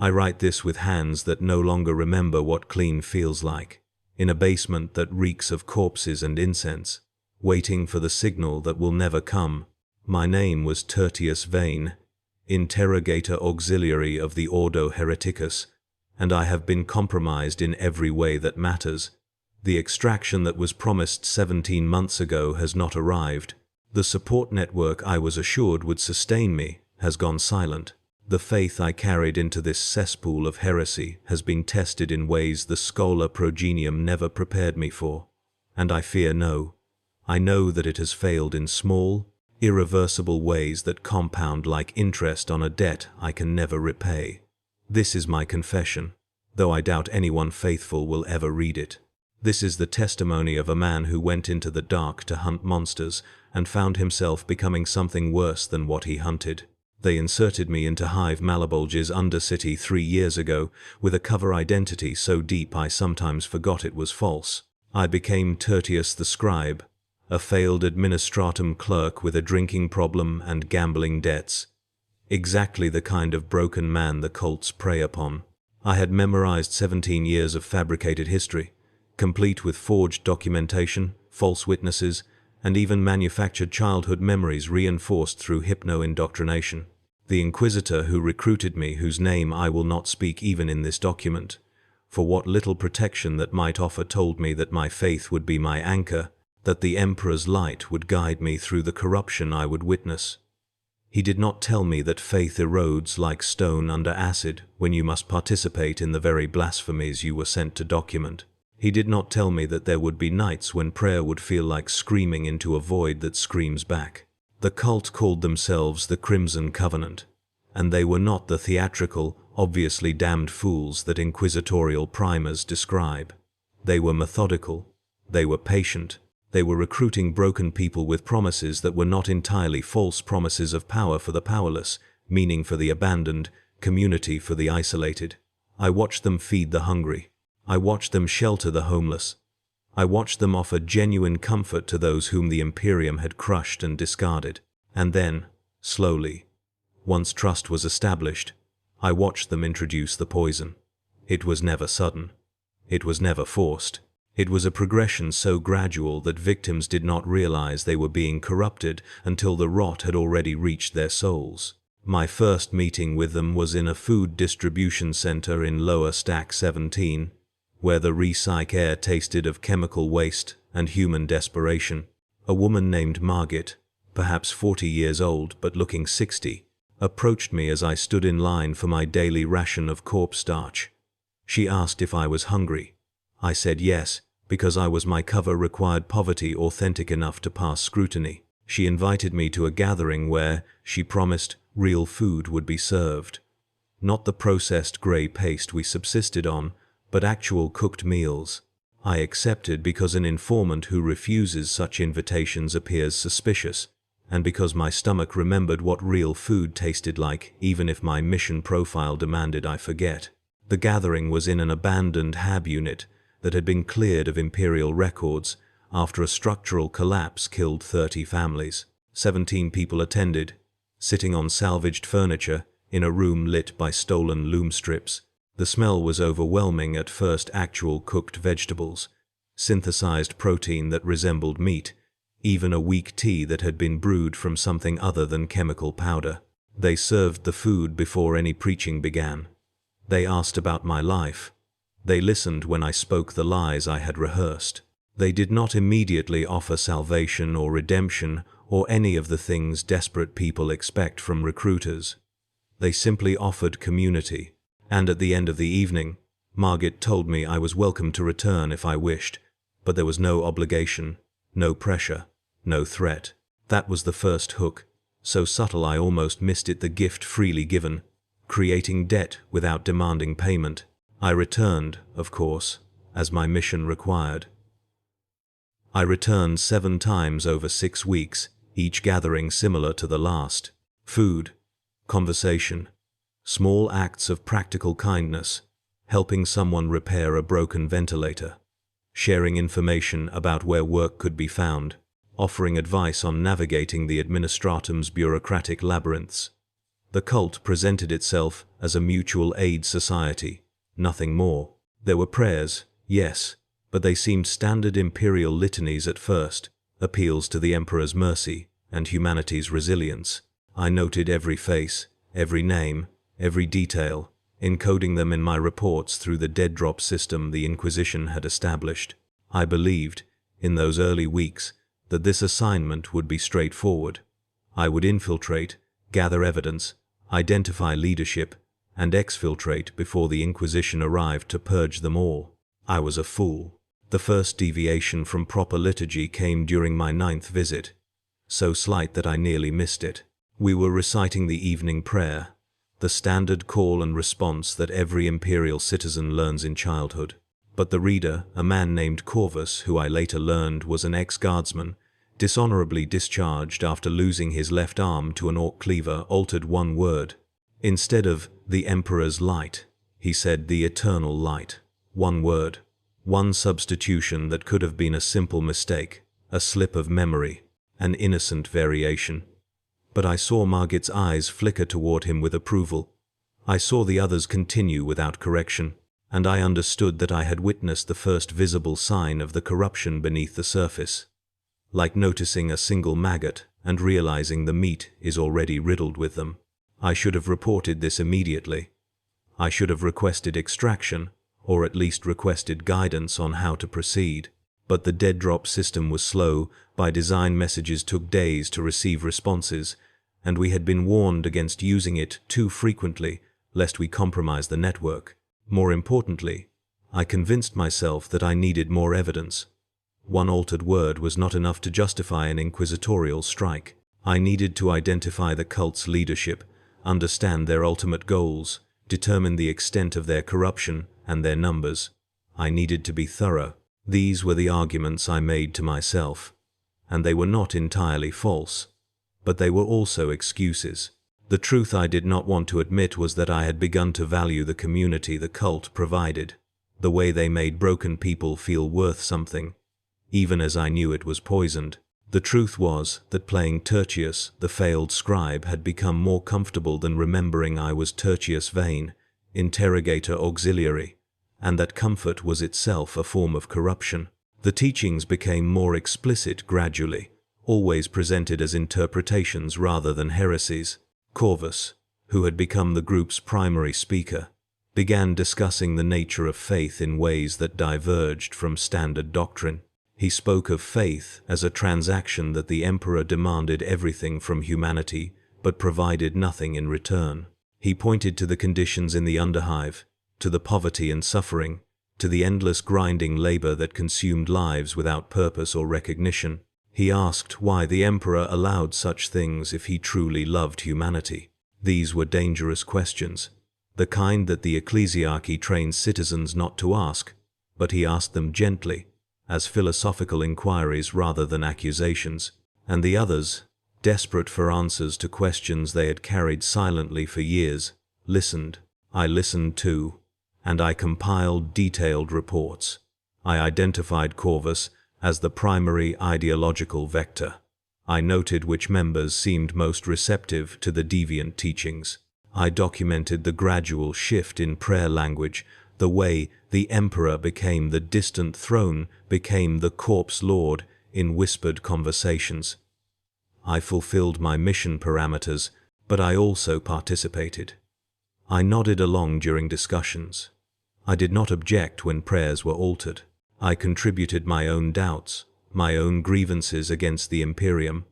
I write this with hands that no longer remember what clean feels like, in a basement that reeks of corpses and incense, waiting for the signal that will never come. My name was Tertius Vane, interrogator auxiliary of the Ordo Hereticus, and I have been compromised in every way that matters. The extraction that was promised 17 months ago has not arrived. The support network I was assured would sustain me has gone silent. The faith I carried into this cesspool of heresy has been tested in ways the Schola Progenium never prepared me for, and I fear no. I know that it has failed in small, irreversible ways that compound like interest on a debt I can never repay. This is my confession, though I doubt anyone faithful will ever read it. This is the testimony of a man who went into the dark to hunt monsters and found himself becoming something worse than what he hunted. They inserted me into Hive Malabulge's Undercity 3 years ago with a cover identity so deep I sometimes forgot it was false. I became Tertius the Scribe, a failed administratum clerk with a drinking problem and gambling debts. Exactly the kind of broken man the cults prey upon. I had memorized 17 years of fabricated history, complete with forged documentation, false witnesses, and even manufactured childhood memories reinforced through hypno-indoctrination. The Inquisitor who recruited me, whose name I will not speak even in this document, for what little protection that might offer, told me that my faith would be my anchor, that the Emperor's light would guide me through the corruption I would witness. He did not tell me that faith erodes like stone under acid when you must participate in the very blasphemies you were sent to document. He did not tell me that there would be nights when prayer would feel like screaming into a void that screams back. The cult called themselves the Crimson Covenant, and they were not the theatrical, obviously damned fools that inquisitorial primers describe. They were methodical. They were patient. They were recruiting broken people with promises that were not entirely false, promises of power for the powerless, meaning for the abandoned, community for the isolated. I watched them feed the hungry. I watched them shelter the homeless. I watched them offer genuine comfort to those whom the Imperium had crushed and discarded. And then, slowly, once trust was established, I watched them introduce the poison. It was never sudden. It was never forced. It was a progression so gradual that victims did not realize they were being corrupted until the rot had already reached their souls. My first meeting with them was in a food distribution center in Lower Stack 17, where the recyc air tasted of chemical waste and human desperation. A woman named Margit, perhaps 40 years old but looking 60, approached me as I stood in line for my daily ration of corpse starch. She asked if I was hungry. I said yes, because I was my cover required poverty authentic enough to pass scrutiny. She invited me to a gathering where, she promised, real food would be served. Not the processed grey paste we subsisted on, but actual cooked meals. I accepted because an informant who refuses such invitations appears suspicious, and because my stomach remembered what real food tasted like, even if my mission profile demanded I forget. The gathering was in an abandoned HAB unit that had been cleared of Imperial records after a structural collapse killed 30 families. 17 people attended, sitting on salvaged furniture in a room lit by stolen loom strips. The smell was overwhelming at first. Actual cooked vegetables, synthesized protein that resembled meat, even a weak tea that had been brewed from something other than chemical powder. They served the food before any preaching began. They asked about my life. They listened when I spoke the lies I had rehearsed. They did not immediately offer salvation or redemption or any of the things desperate people expect from recruiters. They simply offered community. And at the end of the evening, Margit told me I was welcome to return if I wished, but there was no obligation, no pressure, no threat. That was the first hook, so subtle I almost missed it, the gift freely given, creating debt without demanding payment. I returned, of course, as my mission required. I returned 7 times over 6 weeks, each gathering similar to the last. Food, conversation, small acts of practical kindness, helping someone repair a broken ventilator, sharing information about where work could be found, offering advice on navigating the administratum's bureaucratic labyrinths. The cult presented itself as a mutual aid society, nothing more. There were prayers, yes, but they seemed standard Imperial litanies at first, appeals to the Emperor's mercy and humanity's resilience. I noted every face, every name, every detail, encoding them in my reports through the dead drop system the Inquisition had established. I believed, in those early weeks, that this assignment would be straightforward. I would infiltrate, gather evidence, identify leadership, and exfiltrate before the Inquisition arrived to purge them all. I was a fool. The first deviation from proper liturgy came during my 9th visit, so slight that I nearly missed it. We were reciting the evening prayer, the standard call and response that every Imperial citizen learns in childhood. But the reader, a man named Corvus, who I later learned was an ex-guardsman, dishonorably discharged after losing his left arm to an orc cleaver, altered one word. Instead of the Emperor's light, he said the eternal light. One word. One substitution that could have been a simple mistake, a slip of memory, an innocent variation. But I saw Margit's eyes flicker toward him with approval. I saw the others continue without correction, and I understood that I had witnessed the first visible sign of the corruption beneath the surface. Like noticing a single maggot and realizing the meat is already riddled with them. I should have reported this immediately. I should have requested extraction, or at least requested guidance on how to proceed. But the dead drop system was slow. By design, messages took days to receive responses, and we had been warned against using it too frequently, lest we compromise the network. More importantly, I convinced myself that I needed more evidence. One altered word was not enough to justify an inquisitorial strike. I needed to identify the cult's leadership, understand their ultimate goals, determine the extent of their corruption and their numbers. I needed to be thorough. These were the arguments I made to myself, and they were not entirely false, but they were also excuses. The truth I did not want to admit was that I had begun to value the community the cult provided, the way they made broken people feel worth something, even as I knew it was poisoned. The truth was that playing Tertius, the failed scribe, had become more comfortable than remembering I was Tertius Vane, interrogator auxiliary, and that comfort was itself a form of corruption. The teachings became more explicit gradually, always presented as interpretations rather than heresies. Corvus, who had become the group's primary speaker, began discussing the nature of faith in ways that diverged from standard doctrine. He spoke of faith as a transaction that the Emperor demanded everything from humanity, but provided nothing in return. He pointed to the conditions in the Underhive, to the poverty and suffering, to the endless grinding labor that consumed lives without purpose or recognition. He asked why the Emperor allowed such things if he truly loved humanity. These were dangerous questions, the kind that the ecclesiarchy trains citizens not to ask, but he asked them gently, as philosophical inquiries rather than accusations. And the others, desperate for answers to questions they had carried silently for years, listened. I listened too, and I compiled detailed reports. I identified Corvus as the primary ideological vector. I noted which members seemed most receptive to the deviant teachings. I documented the gradual shift in prayer language, the way the Emperor became the distant throne, became the corpse lord in whispered conversations. I fulfilled my mission parameters, but I also participated. I nodded along during discussions. I did not object when prayers were altered. I contributed my own doubts, my own grievances against the Imperium,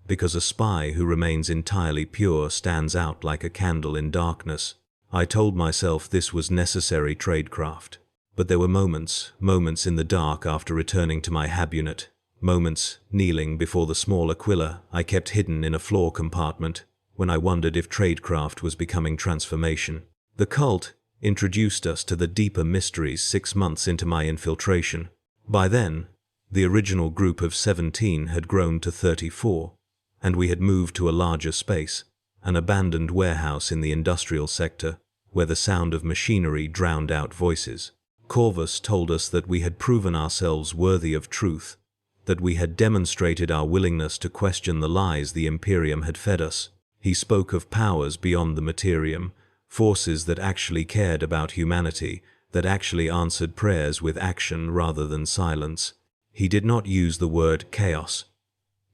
because a spy who remains entirely pure stands out like a candle in darkness. I told myself this was necessary tradecraft. But there were moments in the dark after returning to my habunit, moments kneeling before the small Aquila I kept hidden in a floor compartment, when I wondered if tradecraft was becoming transformation. The cult introduced us to the deeper mysteries 6 months into my infiltration. By then, the original group of 17 had grown to 34, and we had moved to a larger space, an abandoned warehouse in the industrial sector, where the sound of machinery drowned out voices. Corvus told us that we had proven ourselves worthy of truth, that we had demonstrated our willingness to question the lies the Imperium had fed us. He spoke of powers beyond the materium, forces that actually cared about humanity, that actually answered prayers with action rather than silence. He did not use the word chaos.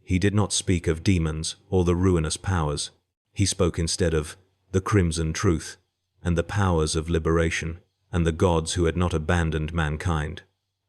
He did not speak of demons or the ruinous powers. He spoke instead of the crimson truth, and the powers of liberation, and the gods who had not abandoned mankind.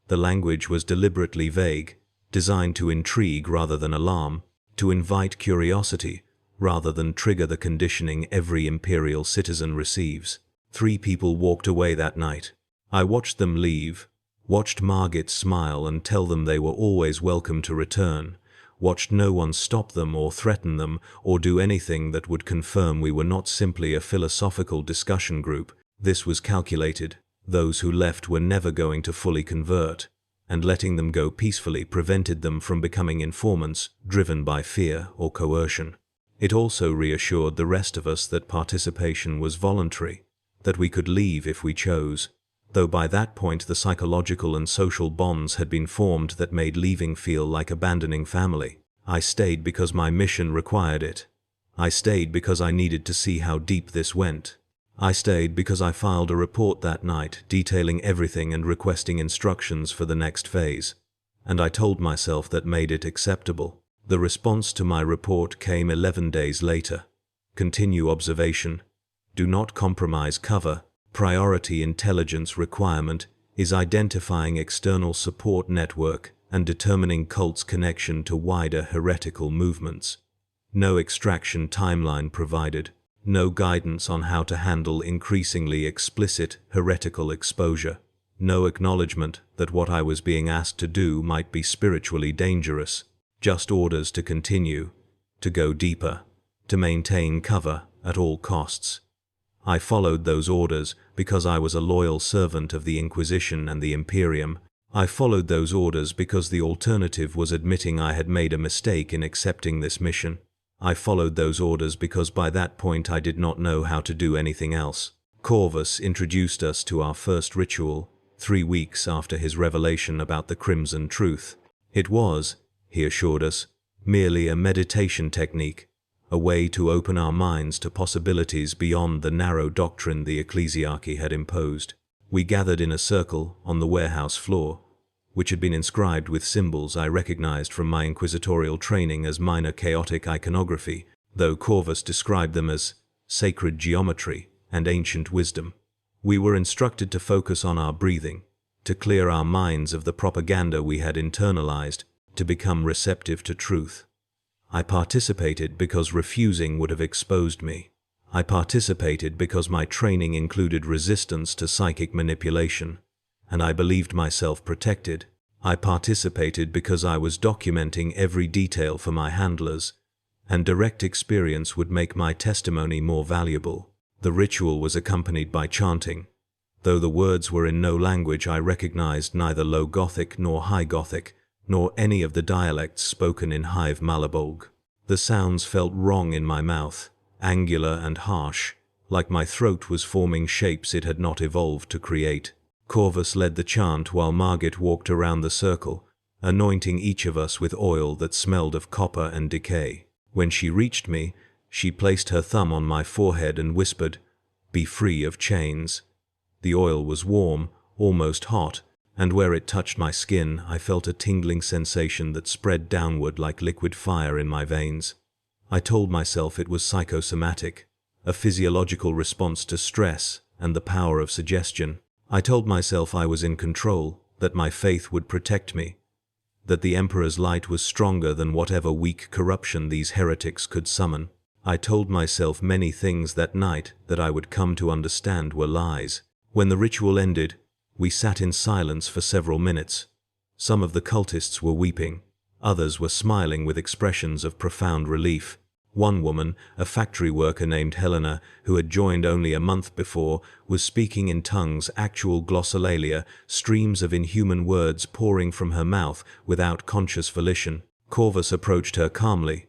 The language was deliberately vague, designed to intrigue rather than alarm, to invite curiosity rather than trigger the conditioning every Imperial citizen receives. 3 people walked away that night. I watched them leave, watched Margit smile and tell them they were always welcome to return, watched no one stop them or threaten them or do anything that would confirm we were not simply a philosophical discussion group. This was calculated. Those who left were never going to fully convert, and letting them go peacefully prevented them from becoming informants driven by fear or coercion. It also reassured the rest of us that participation was voluntary, that we could leave if we chose, though by that point the psychological and social bonds had been formed that made leaving feel like abandoning family. I stayed because my mission required it. I stayed because I needed to see how deep this went. I stayed because I filed a report that night detailing everything and requesting instructions for the next phase. And I told myself that made it acceptable. The response to my report came 11 days later. Continue observation. Do not compromise cover. Priority intelligence requirement is identifying external support network and determining cult's connection to wider heretical movements. No extraction timeline provided. No guidance on how to handle increasingly explicit heretical exposure. No acknowledgement that what I was being asked to do might be spiritually dangerous. Just orders to continue, to go deeper, to maintain cover at all costs. I followed those orders because I was a loyal servant of the Inquisition and the Imperium. I followed those orders because the alternative was admitting I had made a mistake in accepting this mission. I followed those orders because by that point I did not know how to do anything else. Corvus introduced us to our first ritual 3 weeks after his revelation about the Crimson Truth. It was, he assured us, merely a meditation technique, a way to open our minds to possibilities beyond the narrow doctrine the ecclesiarchy had imposed. We gathered in a circle on the warehouse floor, which had been inscribed with symbols I recognized from my inquisitorial training as minor chaotic iconography, though Corvus described them as sacred geometry and ancient wisdom. We were instructed to focus on our breathing, to clear our minds of the propaganda we had internalized, to become receptive to truth. I participated because refusing would have exposed me. I participated because my training included resistance to psychic manipulation, and I believed myself protected. I participated because I was documenting every detail for my handlers, and direct experience would make my testimony more valuable. The ritual was accompanied by chanting. Though the words were in no language I recognized, neither Low Gothic nor High Gothic, nor any of the dialects spoken in Hive Malabolg. The sounds felt wrong in my mouth, angular and harsh, like my throat was forming shapes it had not evolved to create. Corvus led the chant while Margit walked around the circle, anointing each of us with oil that smelled of copper and decay. When she reached me, she placed her thumb on my forehead and whispered, "Be free of chains." The oil was warm, almost hot, and where it touched my skin, I felt a tingling sensation that spread downward like liquid fire in my veins. I told myself it was psychosomatic, a physiological response to stress and the power of suggestion. I told myself I was in control, that my faith would protect me, that the Emperor's light was stronger than whatever weak corruption these heretics could summon. I told myself many things that night that I would come to understand were lies. When the ritual ended, we sat in silence for several minutes. Some of the cultists were weeping. Others were smiling with expressions of profound relief. One woman, a factory worker named Helena, who had joined only a month before, was speaking in tongues, actual glossolalia, streams of inhuman words pouring from her mouth without conscious volition. Corvus approached her calmly,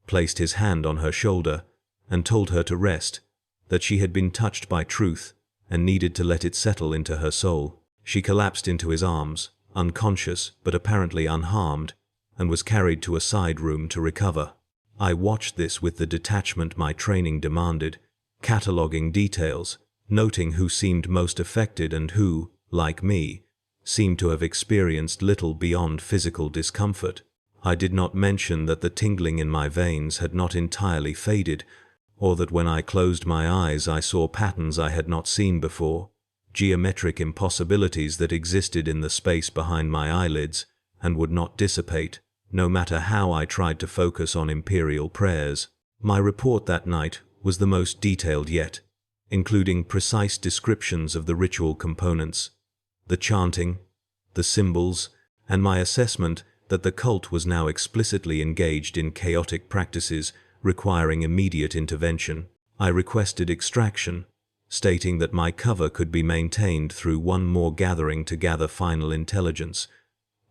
placed his hand on her shoulder, and told her to rest, that she had been touched by truth and needed to let it settle into her soul. She collapsed into his arms, unconscious but apparently unharmed, and was carried to a side room to recover. I watched this with the detachment my training demanded, cataloging details, noting who seemed most affected and who, like me, seemed to have experienced little beyond physical discomfort. I did not mention that the tingling in my veins had not entirely faded, or that when I closed my eyes I saw patterns I had not seen before, geometric impossibilities that existed in the space behind my eyelids and would not dissipate, no matter how I tried to focus on Imperial prayers. My report that night was the most detailed yet, including precise descriptions of the ritual components, the chanting, the symbols, and my assessment that the cult was now explicitly engaged in chaotic practices requiring immediate intervention. I requested extraction, stating that my cover could be maintained through one more gathering to gather final intelligence,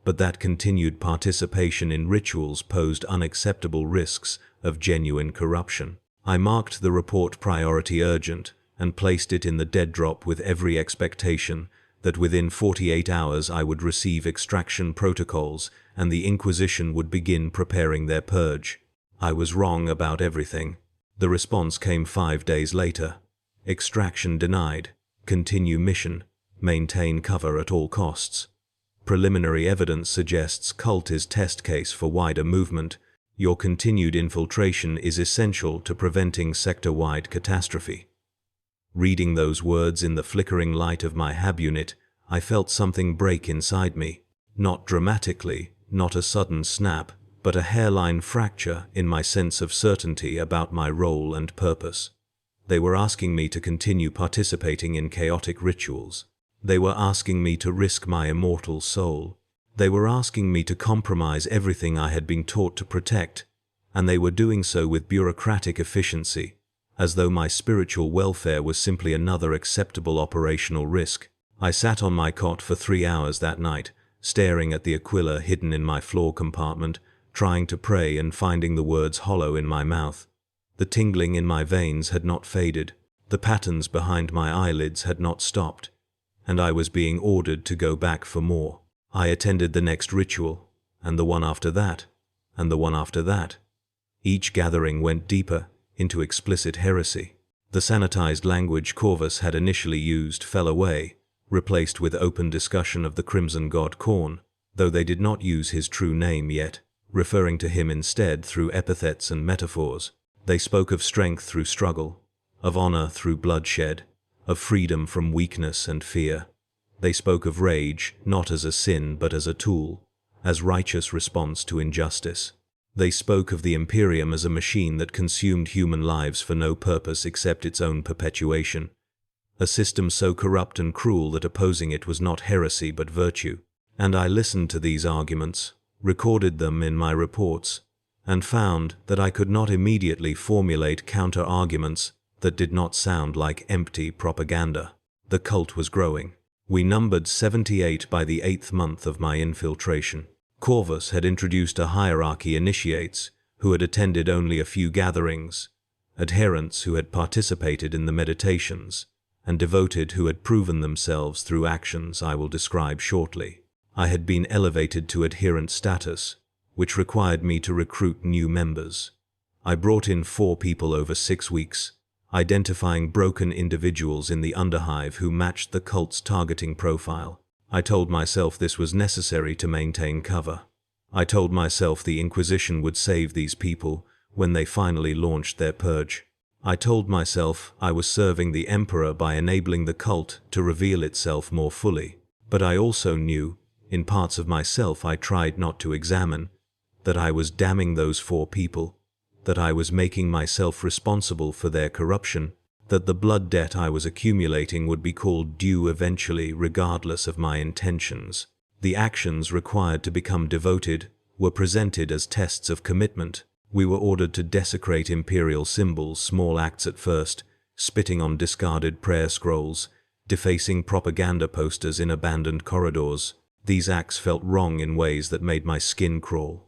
but that continued participation in rituals posed unacceptable risks of genuine corruption. I marked the report priority urgent and placed it in the dead drop with every expectation that within 48 hours I would receive extraction protocols and the Inquisition would begin preparing their purge. I was wrong about everything. The response came 5 days later. Extraction denied. Continue mission. Maintain cover at all costs. Preliminary evidence suggests cult is test case for wider movement. Your continued infiltration is essential to preventing sector-wide catastrophe. Reading those words in the flickering light of my hab unit, I felt something break inside me. Not dramatically, not a sudden snap, but a hairline fracture in my sense of certainty about my role and purpose. They were asking me to continue participating in chaotic rituals. They were asking me to risk my immortal soul. They were asking me to compromise everything I had been taught to protect, and they were doing so with bureaucratic efficiency, as though my spiritual welfare was simply another acceptable operational risk. I sat on my cot for 3 hours that night, staring at the Aquila hidden in my floor compartment, trying to pray and finding the words hollow in my mouth. The tingling in my veins had not faded, the patterns behind my eyelids had not stopped, and I was being ordered to go back for more. I attended the next ritual, and the one after that, and the one after that. Each gathering went deeper into explicit heresy. The sanitized language Corvus had initially used fell away, replaced with open discussion of the Crimson God Khorne, though they did not use his true name yet, referring to him instead through epithets and metaphors. They spoke of strength through struggle, of honor through bloodshed, of freedom from weakness and fear. They spoke of rage not as a sin but as a tool, as righteous response to injustice. They spoke of the Imperium as a machine that consumed human lives for no purpose except its own perpetuation, a system so corrupt and cruel that opposing it was not heresy but virtue. And I listened to these arguments, recorded them in my reports, and found that I could not immediately formulate counter-arguments that did not sound like empty propaganda. The cult was growing. We numbered 78 by the 8th month of my infiltration. Corvus had introduced a hierarchy: initiates, who had attended only a few gatherings, adherents who had participated in the meditations, and devoted who had proven themselves through actions I will describe shortly. I had been elevated to adherent status, which required me to recruit new members. I brought in 4 people over 6 weeks, identifying broken individuals in the Underhive who matched the cult's targeting profile. I told myself this was necessary to maintain cover. I told myself the Inquisition would save these people when they finally launched their purge. I told myself I was serving the Emperor by enabling the cult to reveal itself more fully. But I also knew, in parts of myself I tried not to examine, that I was damning those 4 people, that I was making myself responsible for their corruption, that the blood debt I was accumulating would be called due eventually regardless of my intentions. The actions required to become devoted were presented as tests of commitment. We were ordered to desecrate Imperial symbols, small acts at first, spitting on discarded prayer scrolls, defacing propaganda posters in abandoned corridors. These acts felt wrong in ways that made my skin crawl.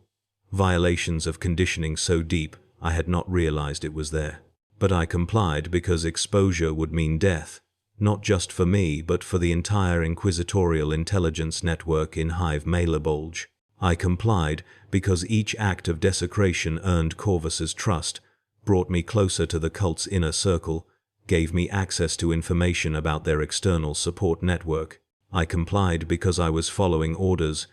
Violations of conditioning so deep I had not realized it was there. But I complied because exposure would mean death, not just for me but for the entire inquisitorial intelligence network in Hive Mailer Bulge. I complied because each act of desecration earned Corvus's trust, brought me closer to the cult's inner circle, gave me access to information about their external support network. I complied because I was following orders,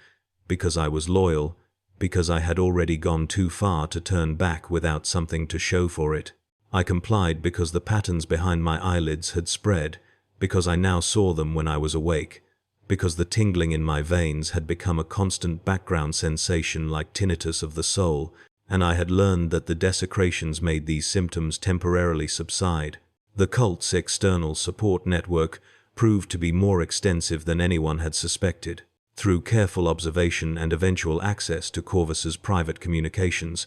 because I was loyal, because I had already gone too far to turn back without something to show for it. I complied because the patterns behind my eyelids had spread, because I now saw them when I was awake, because the tingling in my veins had become a constant background sensation like tinnitus of the soul, and I had learned that the desecrations made these symptoms temporarily subside. The cult's external support network proved to be more extensive than anyone had suspected. Through careful observation and eventual access to Corvus's private communications,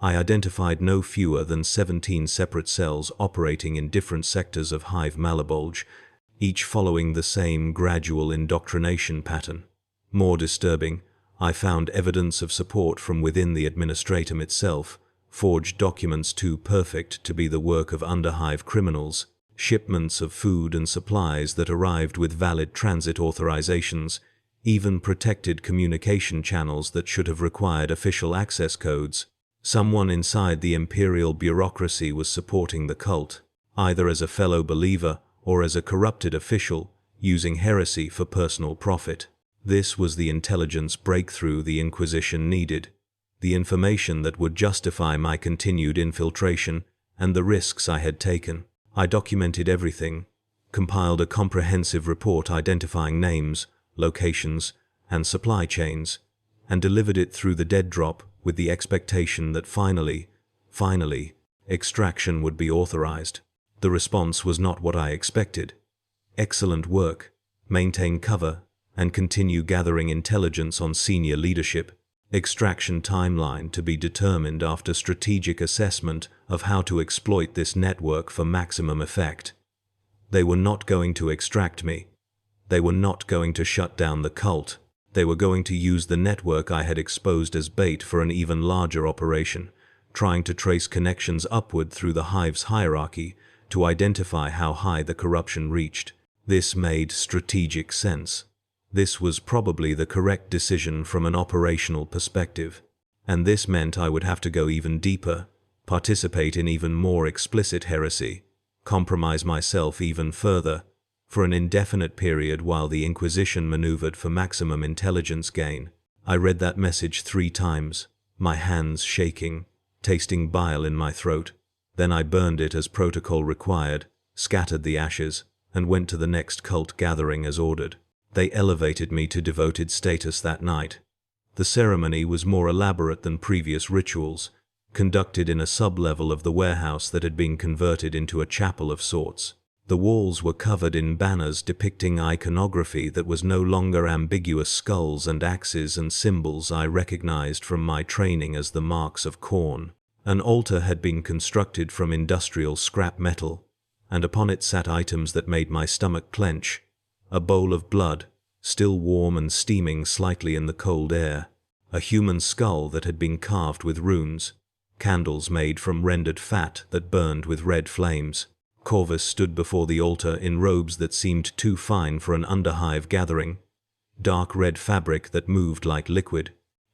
I identified no fewer than 17 separate cells operating in different sectors of Hive Malabulge, each following the same gradual indoctrination pattern. More disturbing, I found evidence of support from within the administratum itself, forged documents too perfect to be the work of underhive criminals, shipments of food and supplies that arrived with valid transit authorizations, even protected communication channels that should have required official access codes. Someone inside the Imperial bureaucracy was supporting the cult, either as a fellow believer or as a corrupted official, using heresy for personal profit. This was the intelligence breakthrough the Inquisition needed, the information that would justify my continued infiltration and the risks I had taken. I documented everything, compiled a comprehensive report identifying names, locations, and supply chains, and delivered it through the dead drop with the expectation that finally, extraction would be authorized. The response was not what I expected. Excellent work. Maintain cover and continue gathering intelligence on senior leadership. Extraction timeline to be determined after strategic assessment of how to exploit this network for maximum effect. They were not going to extract me. They were not going to shut down the cult. They were going to use the network I had exposed as bait for an even larger operation, trying to trace connections upward through the Hive's hierarchy to identify how high the corruption reached. This made strategic sense. This was probably the correct decision from an operational perspective, and this meant I would have to go even deeper, participate in even more explicit heresy, compromise myself even further, for an indefinite period while the Inquisition maneuvered for maximum intelligence gain. I read that message 3 times, my hands shaking, tasting bile in my throat. Then I burned it as protocol required, scattered the ashes, and went to the next cult gathering as ordered. They elevated me to devoted status that night. The ceremony was more elaborate than previous rituals, conducted in a sub-level of the warehouse that had been converted into a chapel of sorts. The walls were covered in banners depicting iconography that was no longer ambiguous skulls and axes and symbols I recognized from my training as the marks of Khorne. An altar had been constructed from industrial scrap metal, and upon it sat items that made my stomach clench. A bowl of blood, still warm and steaming slightly in the cold air. A human skull that had been carved with runes. Candles made from rendered fat that burned with red flames. Corvus stood before the altar in robes that seemed too fine for an underhive gathering. Dark red fabric that moved like liquid.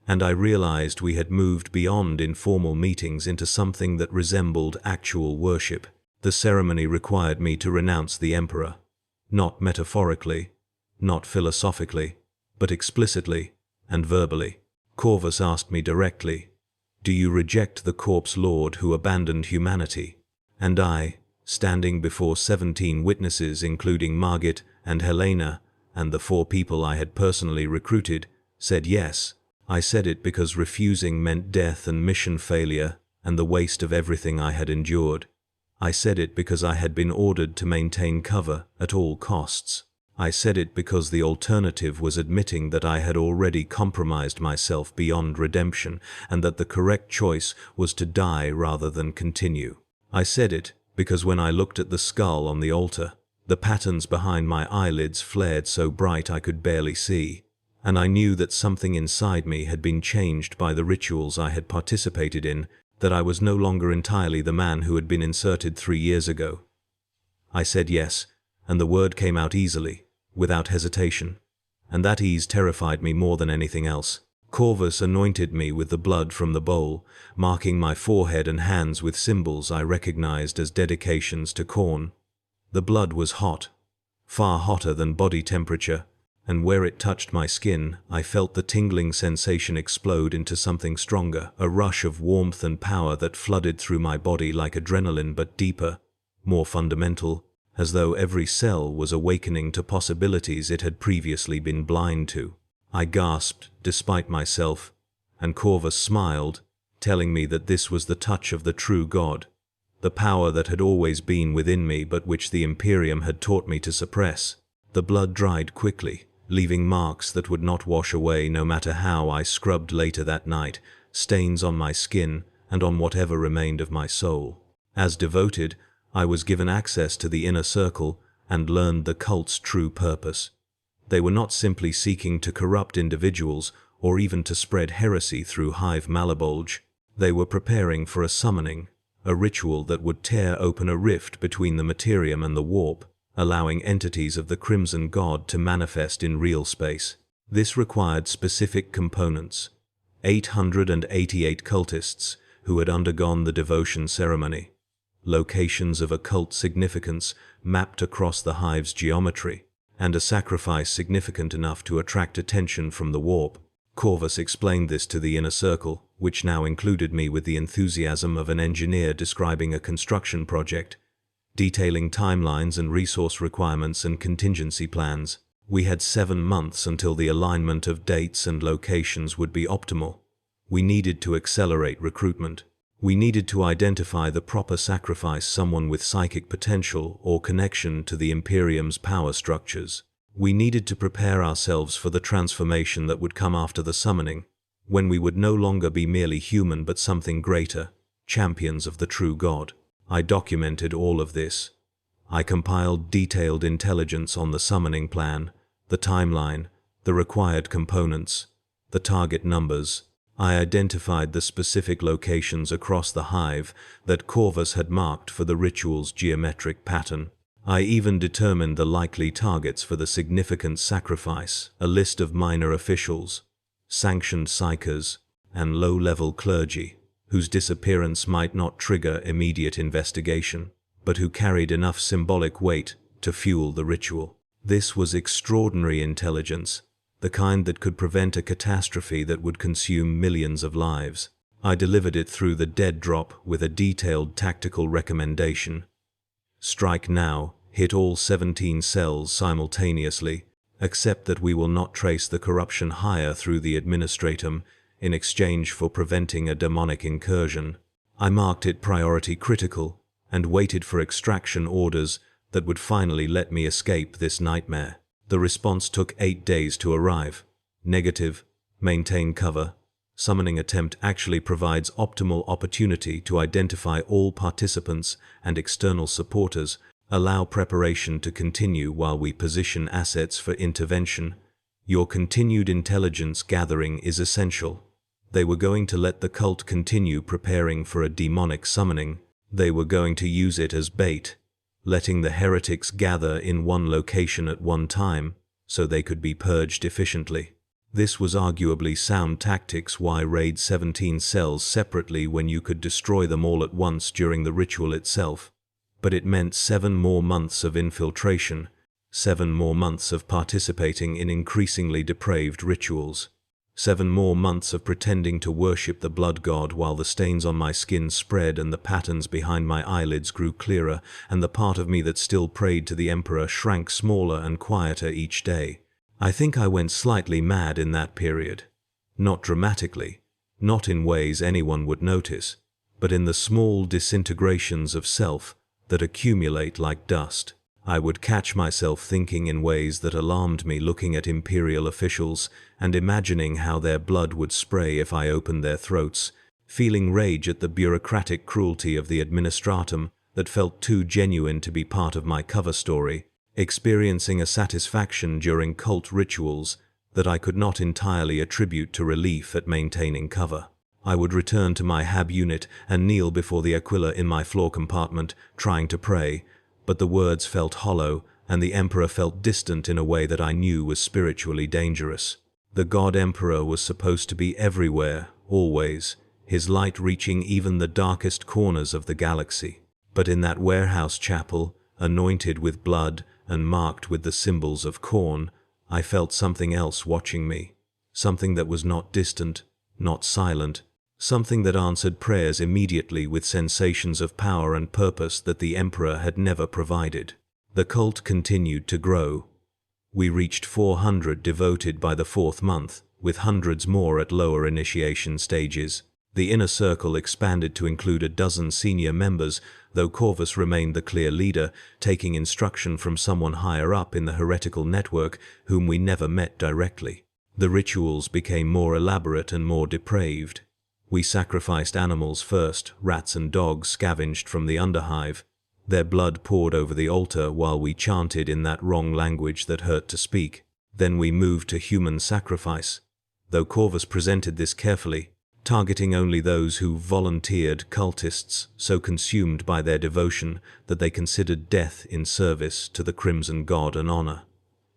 And I realized we had moved beyond informal meetings into something that resembled actual worship. The ceremony required me to renounce the Emperor. Not metaphorically, not philosophically, but explicitly and verbally. Corvus asked me directly, "Do you reject the corpse lord who abandoned humanity?" And I, standing before 17 witnesses including Margit and Helena and the 4 people I had personally recruited, said yes. I said it because refusing meant death and mission failure and the waste of everything I had endured. I said it because I had been ordered to maintain cover at all costs. I said it because the alternative was admitting that I had already compromised myself beyond redemption and that the correct choice was to die rather than continue. I said it because when I looked at the skull on the altar, the patterns behind my eyelids flared so bright I could barely see, and I knew that something inside me had been changed by the rituals I had participated in, that I was no longer entirely the man who had been inserted 3 years ago. I said yes, and the word came out easily, without hesitation, and that ease terrified me more than anything else. Corvus anointed me with the blood from the bowl, marking my forehead and hands with symbols I recognized as dedications to Khorne. The blood was hot, far hotter than body temperature, and where it touched my skin, I felt the tingling sensation explode into something stronger, a rush of warmth and power that flooded through my body like adrenaline, but deeper, more fundamental, as though every cell was awakening to possibilities it had previously been blind to. I gasped, despite myself, and Corvus smiled, telling me that this was the touch of the true God, the power that had always been within me but which the Imperium had taught me to suppress. The blood dried quickly, leaving marks that would not wash away no matter how I scrubbed later that night, stains on my skin and on whatever remained of my soul. As devoted, I was given access to the inner circle and learned the cult's true purpose. They were not simply seeking to corrupt individuals or even to spread heresy through Hive Malabulge. They were preparing for a summoning, a ritual that would tear open a rift between the materium and the warp, allowing entities of the Crimson God to manifest in real space. This required specific components: 888 cultists who had undergone the devotion ceremony, locations of occult significance mapped across the Hive's geometry, and a sacrifice significant enough to attract attention from the warp. Corvus explained this to the inner circle, which now included me, with the enthusiasm of an engineer describing a construction project, detailing timelines and resource requirements and contingency plans. We had 7 months until the alignment of dates and locations would be optimal. We needed to accelerate recruitment. We needed to identify the proper sacrifice, someone with psychic potential or connection to the Imperium's power structures. We needed to prepare ourselves for the transformation that would come after the summoning, when we would no longer be merely human but something greater, champions of the true God. I documented all of this. I compiled detailed intelligence on the summoning plan, the timeline, the required components, the target numbers. I identified the specific locations across the Hive that Corvus had marked for the ritual's geometric pattern. I even determined the likely targets for the significant sacrifice, a list of minor officials, sanctioned psychers, and low-level clergy, whose disappearance might not trigger immediate investigation, but who carried enough symbolic weight to fuel the ritual. This was extraordinary intelligence, the kind that could prevent a catastrophe that would consume millions of lives. I delivered it through the dead drop with a detailed tactical recommendation. Strike now, hit all 17 cells simultaneously, except that we will not trace the corruption higher through the administratum in exchange for preventing a demonic incursion. I marked it priority critical and waited for extraction orders that would finally let me escape this nightmare. The response took 8 days to arrive. Negative. Maintain cover. Summoning attempt actually provides optimal opportunity to identify all participants and external supporters, allow preparation to continue while we position assets for intervention. Your continued intelligence gathering is essential. They were going to let the cult continue preparing for a demonic summoning. They were going to use it as bait, letting the heretics gather in one location at one time so they could be purged efficiently. This was arguably sound tactics. Why raid 17 cells separately when you could destroy them all at once during the ritual itself? But it meant 7 more months of infiltration, 7 more months of participating in increasingly depraved rituals, 7 more months of pretending to worship the blood god while the stains on my skin spread and the patterns behind my eyelids grew clearer, and the part of me that still prayed to the Emperor shrank smaller and quieter each day. I think I went slightly mad in that period. Not dramatically, not in ways anyone would notice, but in the small disintegrations of self that accumulate like dust. I would catch myself thinking in ways that alarmed me, looking at Imperial officials and imagining how their blood would spray if I opened their throats, feeling rage at the bureaucratic cruelty of the administratum that felt too genuine to be part of my cover story, experiencing a satisfaction during cult rituals that I could not entirely attribute to relief at maintaining cover. I would return to my HAB unit and kneel before the Aquila in my floor compartment, trying to pray, but the words felt hollow and the Emperor felt distant in a way that I knew was spiritually dangerous. The God Emperor was supposed to be everywhere, always, his light reaching even the darkest corners of the galaxy. But in that warehouse chapel, anointed with blood and marked with the symbols of Khorne, I felt something else watching me. Something that was not distant, not silent, something that answered prayers immediately with sensations of power and purpose that the Emperor had never provided. The cult continued to grow. We reached 400 devoted by the 4th month, with hundreds more at lower initiation stages. The inner circle expanded to include a dozen senior members, though Corvus remained the clear leader, taking instruction from someone higher up in the heretical network whom we never met directly. The rituals became more elaborate and more depraved. We sacrificed animals first, rats and dogs scavenged from the underhive. Their blood poured over the altar while we chanted in that wrong language that hurt to speak. Then we moved to human sacrifice, though Corvus presented this carefully, targeting only those who volunteered, cultists so consumed by their devotion that they considered death in service to the Crimson God an honor.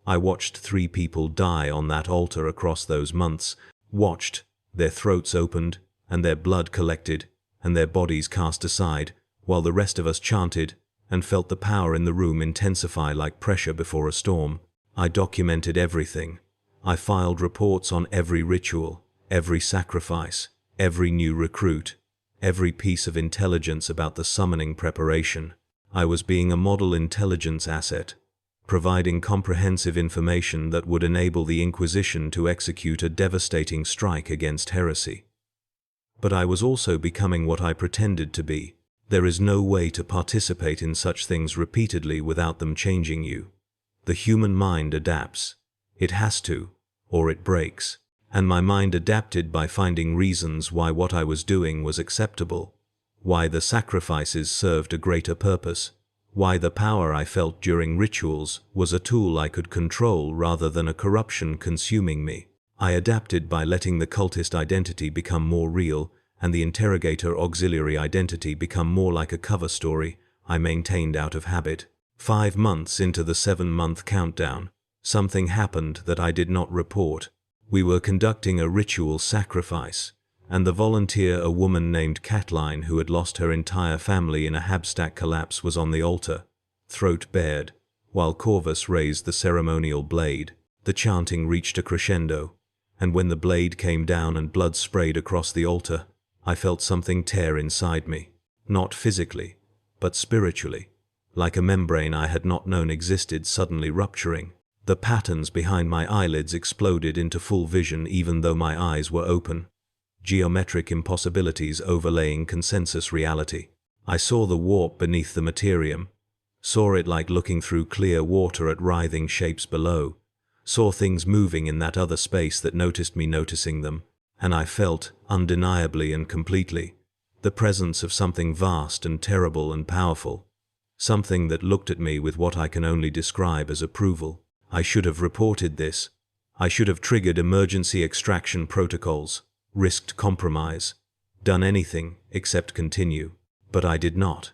I watched 3 people die on that altar across those months, watched their throats opened and their blood collected and their bodies cast aside, while the rest of us chanted and felt the power in the room intensify like pressure before a storm. I documented everything. I filed reports on every ritual, every sacrifice, every new recruit, every piece of intelligence about the summoning preparation. I was being a model intelligence asset, providing comprehensive information that would enable the Inquisition to execute a devastating strike against heresy. But I was also becoming what I pretended to be. There is no way to participate in such things repeatedly without them changing you. The human mind adapts. It has to, or it breaks. And my mind adapted by finding reasons why what I was doing was acceptable, why the sacrifices served a greater purpose, why the power I felt during rituals was a tool I could control rather than a corruption consuming me. I adapted by letting the cultist identity become more real and the interrogator auxiliary identity become more like a cover story I maintained out of habit. 5 months into the 7-month countdown, something happened that I did not report. We were conducting a ritual sacrifice, and the volunteer, a woman named Catline who had lost her entire family in a Habstack collapse, was on the altar, throat bared, while Corvus raised the ceremonial blade. The chanting reached a crescendo, and when the blade came down and blood sprayed across the altar, I felt something tear inside me, not physically, but spiritually, like a membrane I had not known existed suddenly rupturing. The patterns behind my eyelids exploded into full vision even though my eyes were open. Geometric impossibilities overlaying consensus reality. I saw the warp beneath the Imperium, saw it like looking through clear water at writhing shapes below, saw things moving in that other space that noticed me noticing them, and I felt, undeniably and completely, the presence of something vast and terrible and powerful, something that looked at me with what I can only describe as approval. I should have reported this. I should have triggered emergency extraction protocols, risked compromise, done anything except continue. But I did not,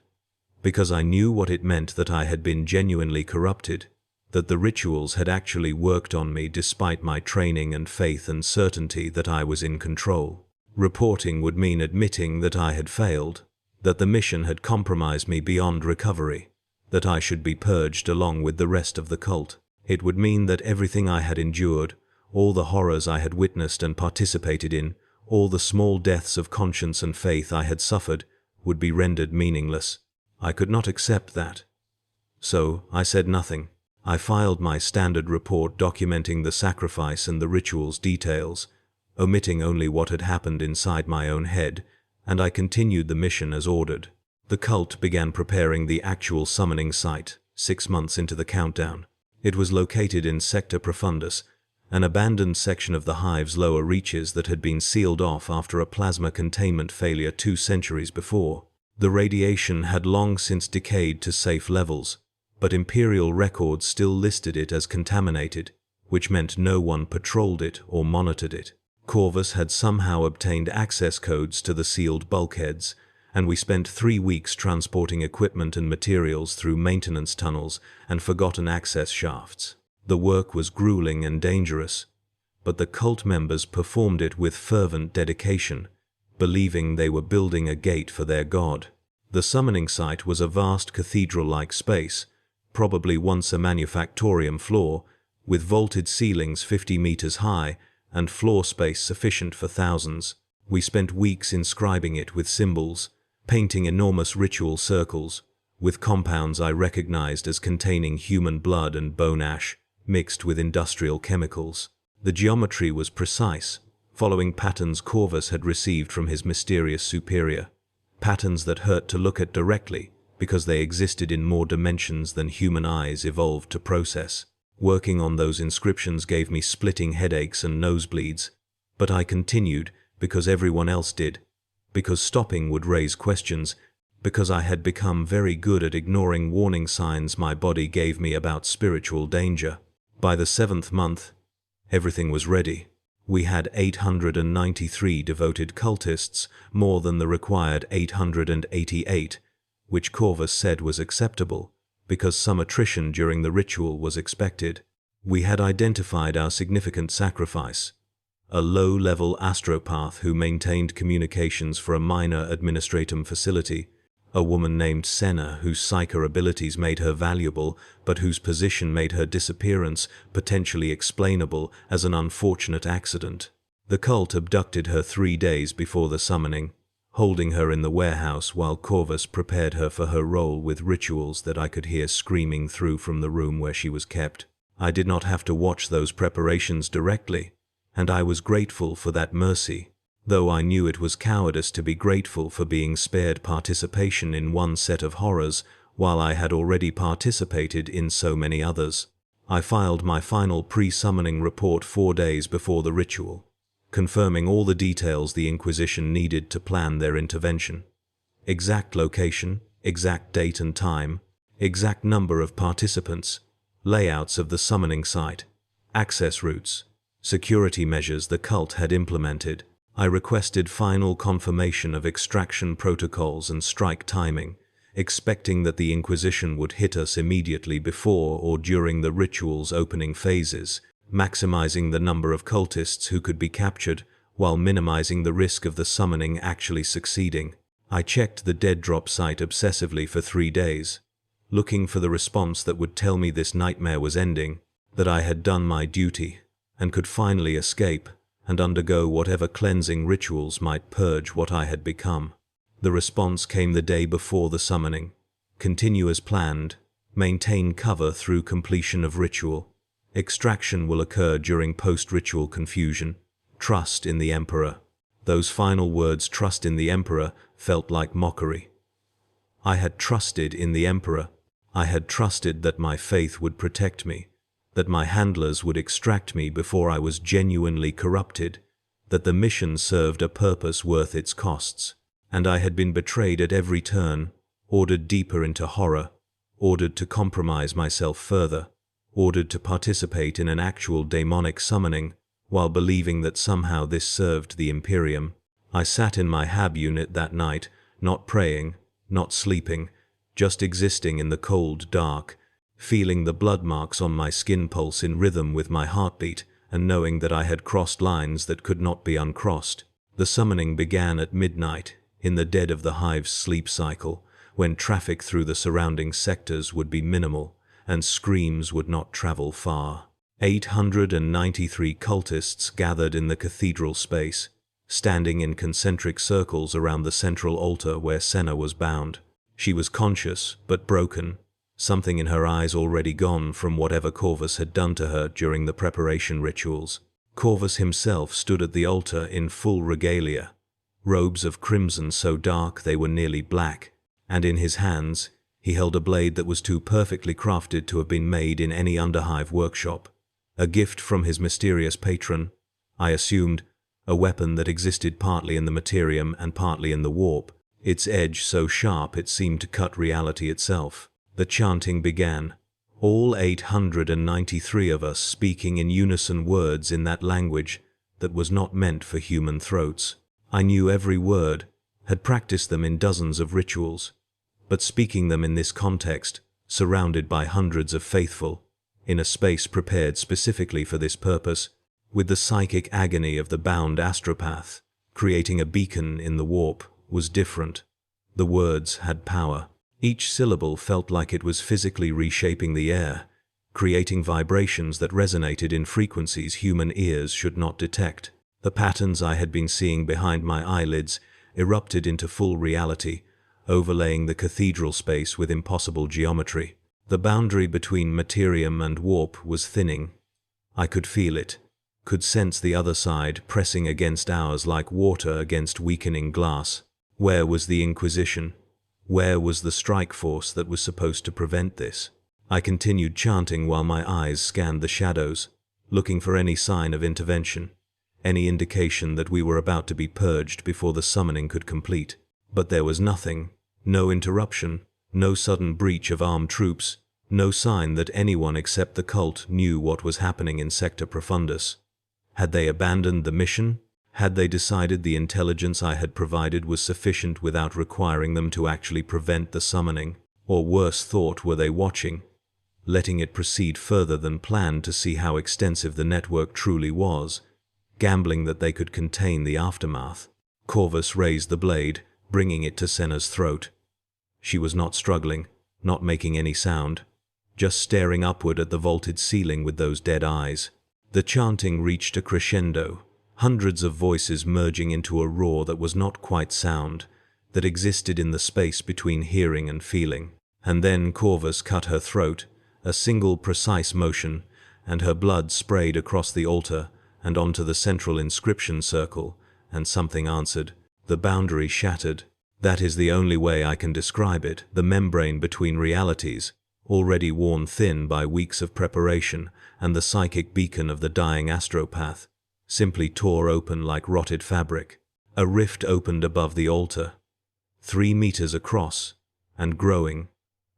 because I knew what it meant that I had been genuinely corrupted, that the rituals had actually worked on me despite my training and faith and certainty that I was in control. Reporting would mean admitting that I had failed, that the mission had compromised me beyond recovery, that I should be purged along with the rest of the cult. It would mean that everything I had endured, all the horrors I had witnessed and participated in, all the small deaths of conscience and faith I had suffered, would be rendered meaningless. I could not accept that. So, I said nothing. I filed my standard report documenting the sacrifice and the ritual's details, omitting only what had happened inside my own head, and I continued the mission as ordered. The cult began preparing the actual summoning site, 6 months into the countdown. It was located in Sector Profundus, an abandoned section of the Hive's lower reaches that had been sealed off after a plasma containment failure 2 centuries before. The radiation had long since decayed to safe levels, but Imperial records still listed it as contaminated, which meant no one patrolled it or monitored it. Corvus had somehow obtained access codes to the sealed bulkheads, and we spent 3 weeks transporting equipment and materials through maintenance tunnels and forgotten access shafts. The work was grueling and dangerous, but the cult members performed it with fervent dedication, believing they were building a gate for their god. The summoning site was a vast cathedral-like space, probably once a manufactorium floor, with vaulted ceilings 50 meters high and floor space sufficient for thousands. We spent weeks inscribing it with symbols, painting enormous ritual circles, with compounds I recognized as containing human blood and bone ash, mixed with industrial chemicals. The geometry was precise, following patterns Corvus had received from his mysterious superior. Patterns that hurt to look at directly, because they existed in more dimensions than human eyes evolved to process. Working on those inscriptions gave me splitting headaches and nosebleeds, but I continued because everyone else did, because stopping would raise questions, because I had become very good at ignoring warning signs my body gave me about spiritual danger. By the 7th month, everything was ready. We had 893 devoted cultists, more than the required 888, which Corvus said was acceptable, because some attrition during the ritual was expected. We had identified our significant sacrifice, a low-level astropath who maintained communications for a minor administratum facility, a woman named Senna whose psyker abilities made her valuable, but whose position made her disappearance potentially explainable as an unfortunate accident. The cult abducted her 3 days before the summoning, holding her in the warehouse while Corvus prepared her for her role with rituals that I could hear screaming through from the room where she was kept. I did not have to watch those preparations directly, and I was grateful for that mercy, though I knew it was cowardice to be grateful for being spared participation in one set of horrors while I had already participated in so many others. I filed my final pre-summoning report 4 days before the ritual, confirming all the details the Inquisition needed to plan their intervention. Exact location, exact date and time, exact number of participants, layouts of the summoning site, access routes, security measures the cult had implemented. I requested final confirmation of extraction protocols and strike timing, expecting that the Inquisition would hit us immediately before or during the ritual's opening phases, maximizing the number of cultists who could be captured while minimizing the risk of the summoning actually succeeding. I checked the dead drop site obsessively for 3 days, looking for the response that would tell me this nightmare was ending, that I had done my duty, and could finally escape and undergo whatever cleansing rituals might purge what I had become. The response came the day before the summoning. Continue as planned. Maintain cover through completion of ritual. Extraction will occur during post-ritual confusion. Trust in the Emperor. Those final words, trust in the Emperor, felt like mockery. I had trusted in the Emperor. I had trusted that my faith would protect me, that my handlers would extract me before I was genuinely corrupted, that the mission served a purpose worth its costs. And I had been betrayed at every turn, ordered deeper into horror, ordered to compromise myself further, ordered to participate in an actual demonic summoning, while believing that somehow this served the Imperium. I sat in my hab unit that night, not praying, not sleeping, just existing in the cold dark, feeling the blood marks on my skin pulse in rhythm with my heartbeat, and knowing that I had crossed lines that could not be uncrossed. The summoning began at midnight, in the dead of the Hive's sleep cycle, when traffic through the surrounding sectors would be minimal, and screams would not travel far. 893 cultists gathered in the cathedral space, standing in concentric circles around the central altar where Senna was bound. She was conscious, but broken, something in her eyes already gone from whatever Corvus had done to her during the preparation rituals. Corvus himself stood at the altar in full regalia, robes of crimson so dark they were nearly black, and in his hands he held a blade that was too perfectly crafted to have been made in any Underhive workshop. A gift from his mysterious patron, I assumed, a weapon that existed partly in the Materium and partly in the warp, its edge so sharp it seemed to cut reality itself. The chanting began, all 893 of us speaking in unison words in that language that was not meant for human throats. I knew every word, had practiced them in dozens of rituals, but speaking them in this context, surrounded by hundreds of faithful, in a space prepared specifically for this purpose, with the psychic agony of the bound astropath, creating a beacon in the warp, was different. The words had power. Each syllable felt like it was physically reshaping the air, creating vibrations that resonated in frequencies human ears should not detect. The patterns I had been seeing behind my eyelids erupted into full reality, overlaying the cathedral space with impossible geometry. The boundary between materium and warp was thinning. I could feel it, could sense the other side pressing against ours like water against weakening glass. Where was the Inquisition? Where was the strike force that was supposed to prevent this? I continued chanting while my eyes scanned the shadows, looking for any sign of intervention, any indication that we were about to be purged before the summoning could complete. But there was nothing, no interruption, no sudden breach of armed troops, no sign that anyone except the cult knew what was happening in Sector Profundus. Had they abandoned the mission? Had they decided the intelligence I had provided was sufficient without requiring them to actually prevent the summoning? Or worse thought, were they watching, letting it proceed further than planned to see how extensive the network truly was, gambling that they could contain the aftermath? Corvus raised the blade, bringing it to Senna's throat. She was not struggling, not making any sound, just staring upward at the vaulted ceiling with those dead eyes. The chanting reached a crescendo, hundreds of voices merging into a roar that was not quite sound, that existed in the space between hearing and feeling. And then Corvus cut her throat, a single precise motion, and her blood sprayed across the altar and onto the central inscription circle, and something answered. The boundary shattered. That is the only way I can describe it. The membrane between realities, already worn thin by weeks of preparation, and the psychic beacon of the dying astropath, simply tore open like rotted fabric. A rift opened above the altar, 3 meters across, and growing,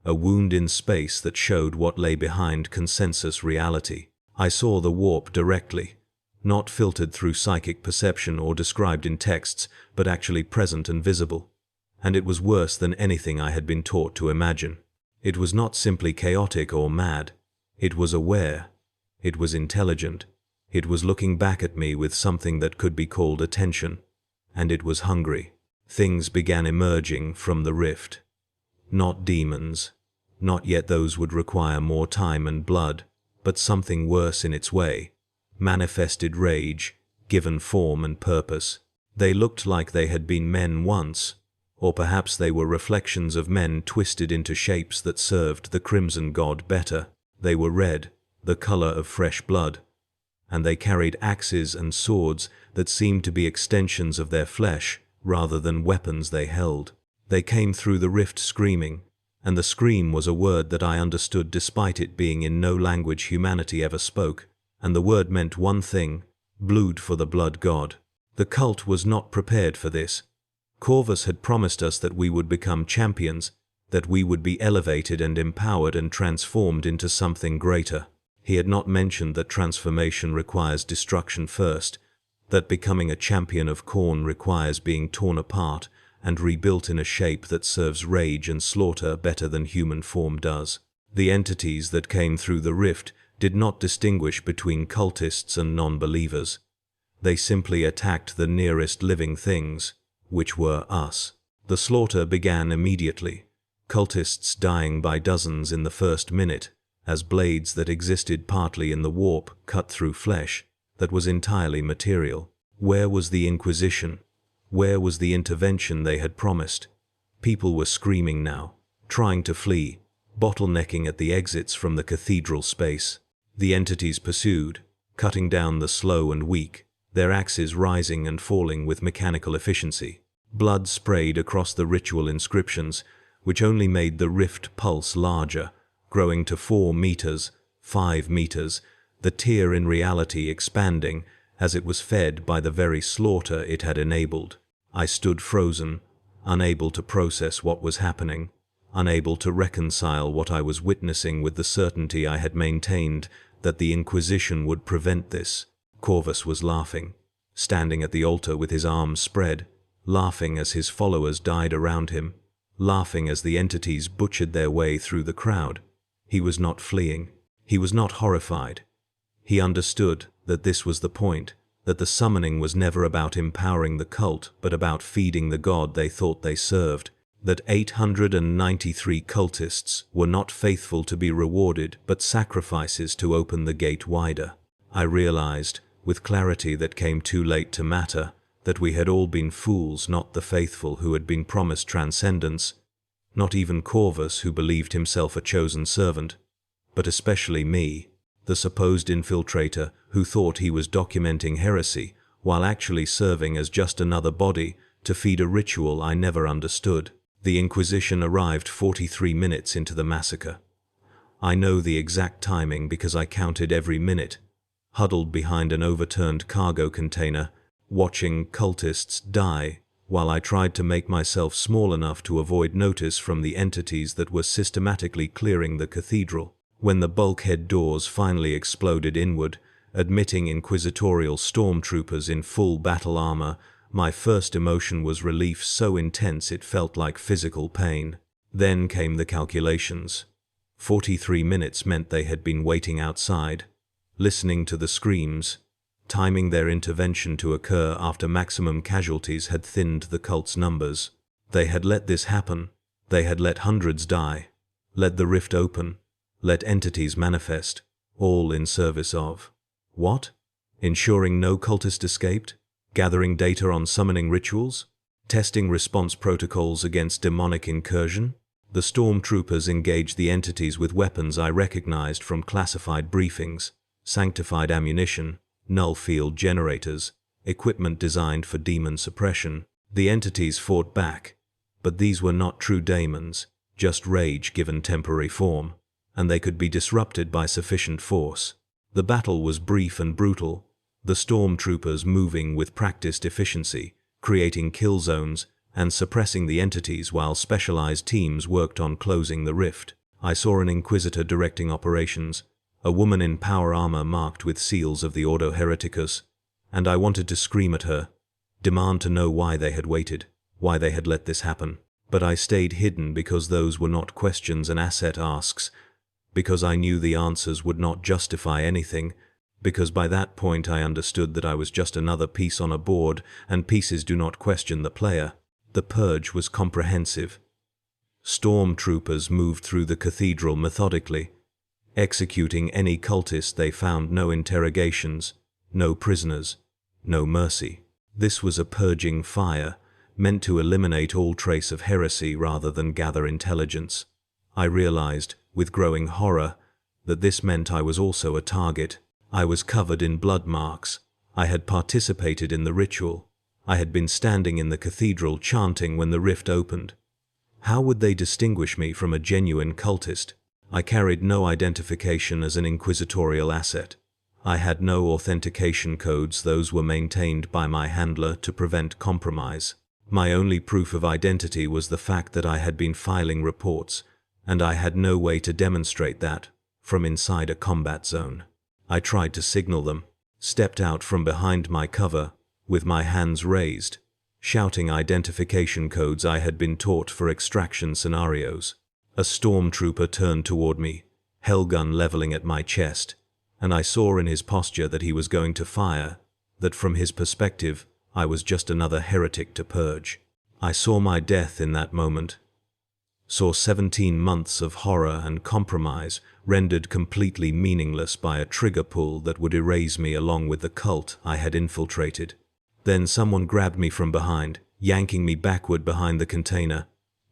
a wound in space that showed what lay behind consensus reality. I saw the warp directly, not filtered through psychic perception or described in texts, but actually present and visible. And it was worse than anything I had been taught to imagine. It was not simply chaotic or mad. It was aware. It was intelligent. It was looking back at me with something that could be called attention. And it was hungry. Things began emerging from the rift. Not demons. Not yet, those would require more time and blood, but something worse in its way. Manifested rage, given form and purpose. They looked like they had been men once, or perhaps they were reflections of men twisted into shapes that served the Crimson God better. They were red, the color of fresh blood, and they carried axes and swords that seemed to be extensions of their flesh rather than weapons they held. They came through the rift screaming, and the scream was a word that I understood despite it being in no language humanity ever spoke, and the word meant one thing: blood for the blood god. The cult was not prepared for this. Corvus had promised us that we would become champions, that we would be elevated and empowered and transformed into something greater. He had not mentioned that transformation requires destruction first, that becoming a champion of Khorne requires being torn apart and rebuilt in a shape that serves rage and slaughter better than human form does. The entities that came through the rift did not distinguish between cultists and non-believers. They simply attacked the nearest living things, which were us. The slaughter began immediately, cultists dying by dozens in the first minute, as blades that existed partly in the warp cut through flesh that was entirely material. Where was the Inquisition? Where was the intervention they had promised? People were screaming now, trying to flee, bottlenecking at the exits from the cathedral space. The entities pursued, cutting down the slow and weak, their axes rising and falling with mechanical efficiency. Blood sprayed across the ritual inscriptions, which only made the rift pulse larger, growing to 4 meters, 5 meters, the tear in reality expanding as it was fed by the very slaughter it had enabled. I stood frozen, unable to process what was happening, unable to reconcile what I was witnessing with the certainty I had maintained that the Inquisition would prevent this. Corvus was laughing, standing at the altar with his arms spread, laughing as his followers died around him, laughing as the entities butchered their way through the crowd. He was not fleeing. He was not horrified. He understood, that this was the point, that the summoning was never about empowering the cult, but about feeding the god they thought they served, that 893 cultists were not faithful to be rewarded, but sacrifices to open the gate wider. I realized, with clarity that came too late to matter, that we had all been fools, not the faithful who had been promised transcendence, not even Corvus who believed himself a chosen servant, but especially me, the supposed infiltrator who thought he was documenting heresy while actually serving as just another body to feed a ritual I never understood. The Inquisition arrived 43 minutes into the massacre. I know the exact timing because I counted every minute, huddled behind an overturned cargo container, watching cultists die while I tried to make myself small enough to avoid notice from the entities that were systematically clearing the cathedral. When the bulkhead doors finally exploded inward, admitting inquisitorial stormtroopers in full battle armor, my first emotion was relief so intense it felt like physical pain. Then came the calculations. 43 minutes meant they had been waiting outside, listening to the screams, timing their intervention to occur after maximum casualties had thinned the cult's numbers. They had let this happen. They had let hundreds die, let the rift open, let entities manifest, all in service of what? Ensuring no cultist escaped? Gathering data on summoning rituals? Testing response protocols against demonic incursion? The stormtroopers engaged the entities with weapons I recognized from classified briefings, sanctified ammunition, null field generators, equipment designed for demon suppression. The entities fought back, but these were not true daemons, just rage given temporary form, and they could be disrupted by sufficient force. The battle was brief and brutal, the stormtroopers moving with practiced efficiency, creating kill zones and suppressing the entities while specialized teams worked on closing the rift. I saw an Inquisitor directing operations, a woman in power armor marked with seals of the Ordo Hereticus, and I wanted to scream at her, demand to know why they had waited, why they had let this happen. But I stayed hidden because those were not questions an asset asks, because I knew the answers would not justify anything, because by that point I understood that I was just another piece on a board, and pieces do not question the player. The purge was comprehensive. Stormtroopers moved through the cathedral methodically, executing any cultist they found. No interrogations, no prisoners, no mercy. This was a purging fire, meant to eliminate all trace of heresy rather than gather intelligence. I realized, with growing horror, that this meant I was also a target. I was covered in blood marks. I had participated in the ritual. I had been standing in the cathedral chanting when the rift opened. How would they distinguish me from a genuine cultist? I carried no identification as an inquisitorial asset. I had no authentication codes. Those were maintained by my handler to prevent compromise. My only proof of identity was the fact that I had been filing reports, and I had no way to demonstrate that from inside a combat zone. I tried to signal them, stepped out from behind my cover, with my hands raised, shouting identification codes I had been taught for extraction scenarios. A stormtrooper turned toward me, hellgun leveling at my chest, and I saw in his posture that he was going to fire, that from his perspective, I was just another heretic to purge. I saw my death in that moment. Saw 17 months of horror and compromise rendered completely meaningless by a trigger pull that would erase me along with the cult I had infiltrated. Then someone grabbed me from behind, yanking me backward behind the container,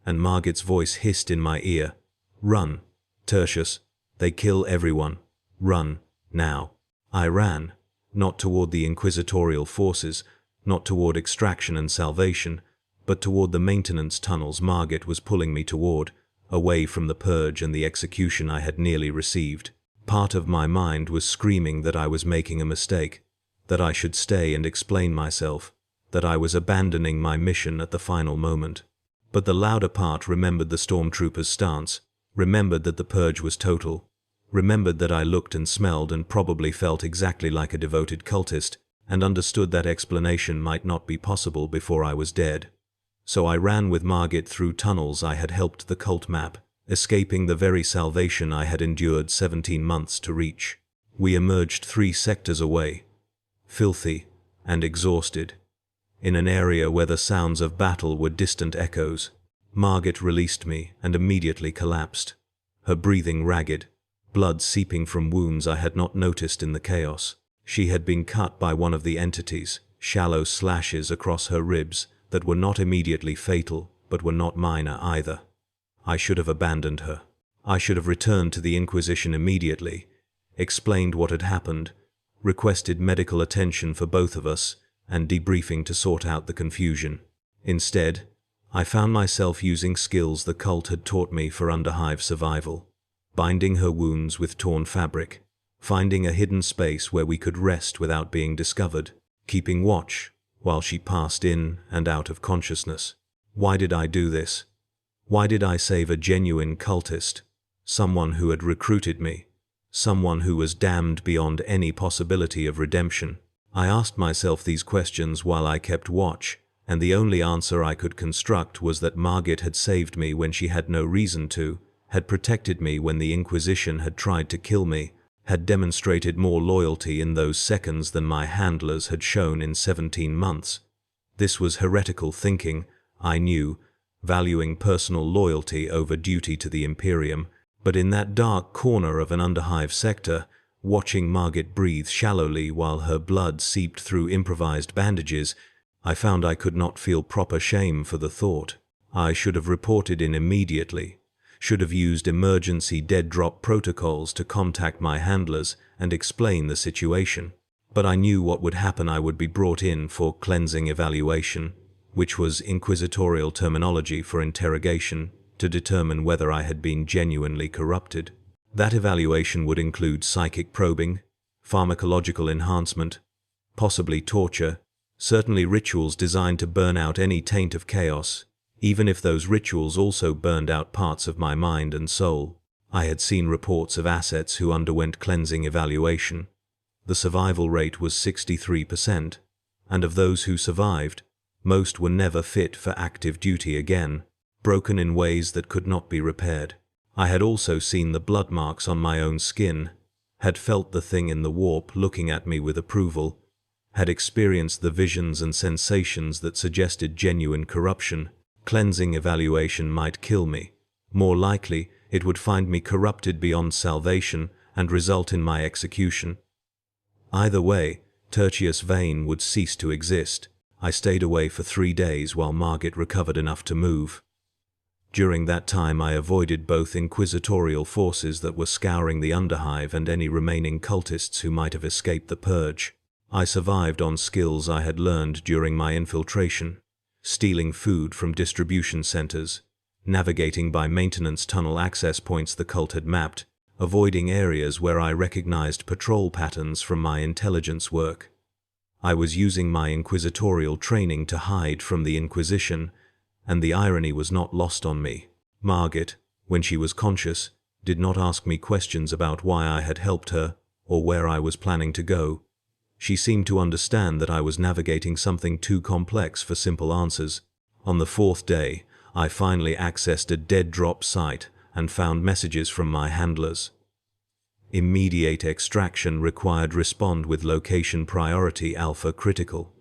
and Margit's voice hissed in my ear. "Run, Tertius. They kill everyone. Run, now." I ran, not toward the inquisitorial forces, not toward extraction and salvation, but toward the maintenance tunnels Margit was pulling me toward, away from the purge and the execution I had nearly received. Part of my mind was screaming that I was making a mistake, that I should stay and explain myself, that I was abandoning my mission at the final moment. But the louder part remembered the stormtrooper's stance, remembered that the purge was total, remembered that I looked and smelled and probably felt exactly like a devoted cultist, and understood that explanation might not be possible before I was dead. So I ran with Margit through tunnels I had helped the cult map, escaping the very salvation I had endured 17 months to reach. We emerged 3 sectors away, filthy and exhausted, in an area where the sounds of battle were distant echoes. Margit released me and immediately collapsed, her breathing ragged, blood seeping from wounds I had not noticed in the chaos. She had been cut by one of the entities, shallow slashes across her ribs that were not immediately fatal, but were not minor either. I should have abandoned her. I should have returned to the Inquisition immediately, explained what had happened, requested medical attention for both of us, and debriefing to sort out the confusion. Instead, I found myself using skills the cult had taught me for Hive survival, binding her wounds with torn fabric, finding a hidden space where we could rest without being discovered, keeping watch while she passed in and out of consciousness. Why did I do this? Why did I save a genuine cultist, someone who had recruited me, someone who was damned beyond any possibility of redemption? I asked myself these questions while I kept watch, and the only answer I could construct was that Margit had saved me when she had no reason to, had protected me when the Inquisition had tried to kill me, had demonstrated more loyalty in those seconds than my handlers had shown in 17 months. This was heretical thinking, I knew, valuing personal loyalty over duty to the Imperium, but in that dark corner of an Underhive sector, watching Margit breathe shallowly while her blood seeped through improvised bandages, I found I could not feel proper shame for the thought. I should have reported in immediately, should have used emergency dead drop protocols to contact my handlers and explain the situation. But I knew what would happen. I would be brought in for cleansing evaluation, which was inquisitorial terminology for interrogation, to determine whether I had been genuinely corrupted. That evaluation would include psychic probing, pharmacological enhancement, possibly torture, certainly rituals designed to burn out any taint of chaos, even if those rituals also burned out parts of my mind and soul. I had seen reports of assets who underwent cleansing evaluation. The survival rate was 63%, and of those who survived, most were never fit for active duty again, broken in ways that could not be repaired. I had also seen the blood marks on my own skin, had felt the thing in the warp looking at me with approval, had experienced the visions and sensations that suggested genuine corruption. Cleansing evaluation might kill me. More likely, it would find me corrupted beyond salvation and result in my execution. Either way, Tertius Vane would cease to exist. I stayed away for 3 days while Margit recovered enough to move. During that time I avoided both inquisitorial forces that were scouring the Underhive and any remaining cultists who might have escaped the purge. I survived on skills I had learned during my infiltration, stealing food from distribution centers, navigating by maintenance tunnel access points the cult had mapped, avoiding areas where I recognized patrol patterns from my intelligence work. I was using my inquisitorial training to hide from the Inquisition, and the irony was not lost on me. Margit, when she was conscious, did not ask me questions about why I had helped her or where I was planning to go. She seemed to understand that I was navigating something too complex for simple answers. On the 4th day, I finally accessed a dead drop site and found messages from my handlers. Immediate extraction required. Respond with location priority Alpha critical.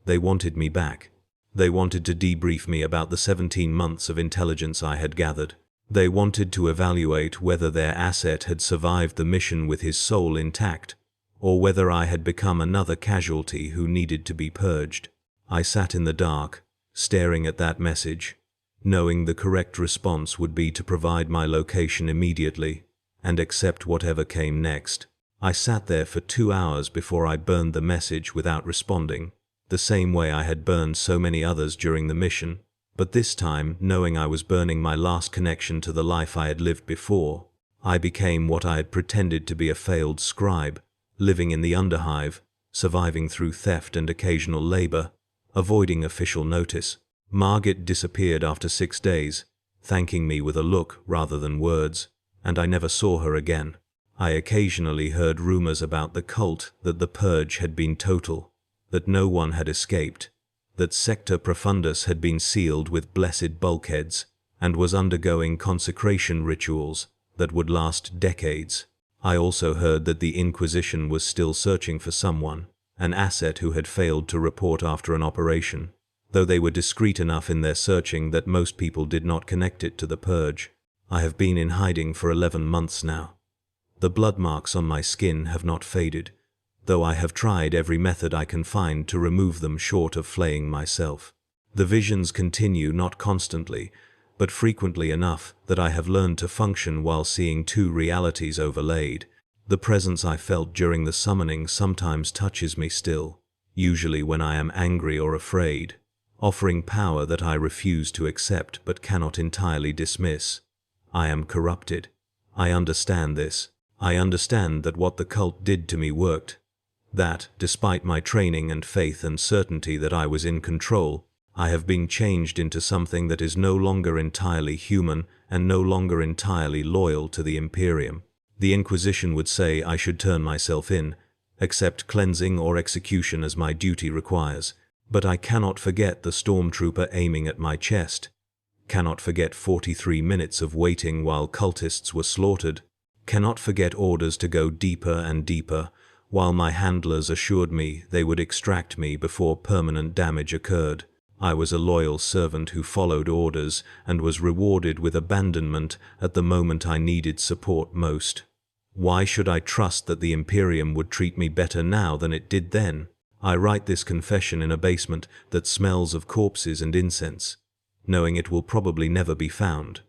They wanted me back. They wanted to debrief me about the 17 months of intelligence I had gathered. They wanted to evaluate whether their asset had survived the mission with his soul intact, or whether I had become another casualty who needed to be purged. I sat in the dark, staring at that message, knowing the correct response would be to provide my location immediately and accept whatever came next. I sat there for 2 hours before I burned the message without responding, the same way I had burned so many others during the mission, but this time, knowing I was burning my last connection to the life I had lived before, I became what I had pretended to be: a failed scribe, living in the Underhive, surviving through theft and occasional labor, avoiding official notice. Margit disappeared after 6 days, thanking me with a look rather than words, and I never saw her again. I occasionally heard rumors about the cult, that the purge had been total, that no one had escaped, that Sector Profundus had been sealed with blessed bulkheads, and was undergoing consecration rituals that would last decades. I also heard that the Inquisition was still searching for someone, an asset who had failed to report after an operation, though they were discreet enough in their searching that most people did not connect it to the purge. I have been in hiding for 11 months now. The blood marks on my skin have not faded, though I have tried every method I can find to remove them short of flaying myself. The visions continue not constantly, but frequently enough that I have learned to function while seeing two realities overlaid. The presence I felt during the summoning sometimes touches me still, usually when I am angry or afraid, offering power that I refuse to accept but cannot entirely dismiss. I am corrupted. I understand this. I understand that what the cult did to me worked. That, despite my training and faith and certainty that I was in control, I have been changed into something that is no longer entirely human and no longer entirely loyal to the Imperium. The Inquisition would say I should turn myself in, accept cleansing or execution as my duty requires, but I cannot forget the stormtrooper aiming at my chest, cannot forget 43 minutes of waiting while cultists were slaughtered, cannot forget orders to go deeper and deeper, while my handlers assured me they would extract me before permanent damage occurred. I was a loyal servant who followed orders and was rewarded with abandonment at the moment I needed support most. Why should I trust that the Imperium would treat me better now than it did then? I write this confession in a basement that smells of corpses and incense, knowing it will probably never be found,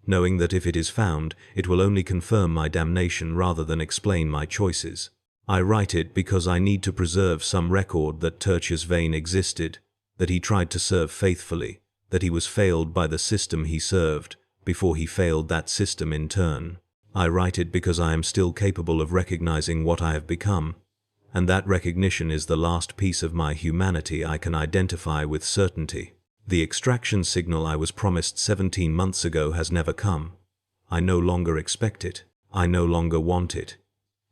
knowing that if it is found, it will only confirm my damnation rather than explain my choices. I write it because I need to preserve some record that Tertius Vane existed, that he tried to serve faithfully, that he was failed by the system he served, before he failed that system in turn. I write it because I am still capable of recognizing what I have become, and that recognition is the last piece of my humanity I can identify with certainty. The extraction signal I was promised 17 months ago has never come. I no longer expect it. I no longer want it.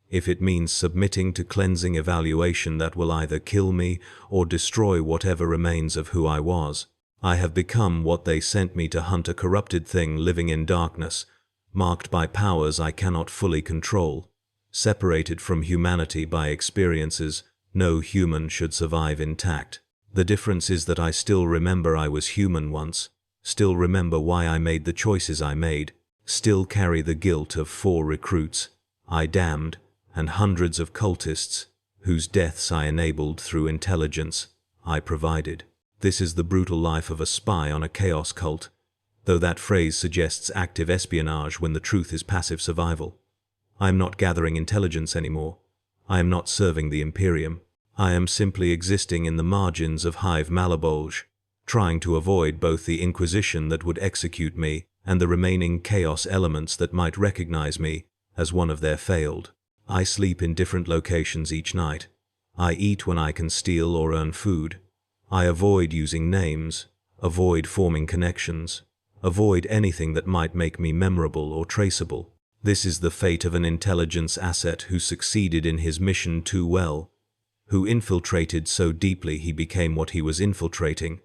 If it means submitting to cleansing evaluation that will either kill me or destroy whatever remains of who I was, I have become what they sent me to hunt, a corrupted thing living in darkness, marked by powers I cannot fully control, separated from humanity by experiences no human should survive intact. The difference is that I still remember I was human once, still remember why I made the choices I made, still carry the guilt of 4 recruits I damned, and hundreds of cultists, whose deaths I enabled through intelligence I provided. This is the brutal life of a spy on a chaos cult, though that phrase suggests active espionage when the truth is passive survival. I am not gathering intelligence anymore. I am not serving the Imperium. I am simply existing in the margins of Hive Malabolge, trying to avoid both the Inquisition that would execute me and the remaining chaos elements that might recognize me as one of their failed. I sleep in different locations each night. I eat when I can steal or earn food. I avoid using names, avoid forming connections, avoid anything that might make me memorable or traceable. This is the fate of an intelligence asset who succeeded in his mission too well, who infiltrated so deeply he became what he was infiltrating,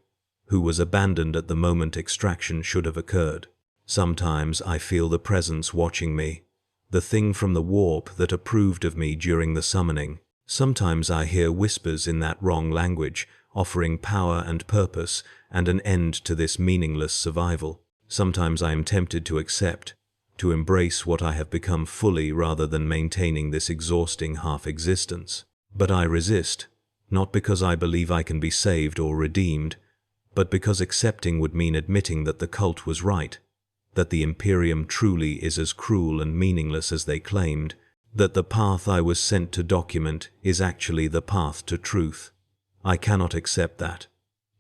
who was abandoned at the moment extraction should have occurred. Sometimes I feel the presence watching me, the thing from the warp that approved of me during the summoning. Sometimes I hear whispers in that wrong language, offering power and purpose and an end to this meaningless survival. Sometimes I am tempted to accept, to embrace what I have become fully rather than maintaining this exhausting half-existence. But I resist, not because I believe I can be saved or redeemed, but because accepting would mean admitting that the cult was right, that the Imperium truly is as cruel and meaningless as they claimed, that the path I was sent to document is actually the path to truth. I cannot accept that.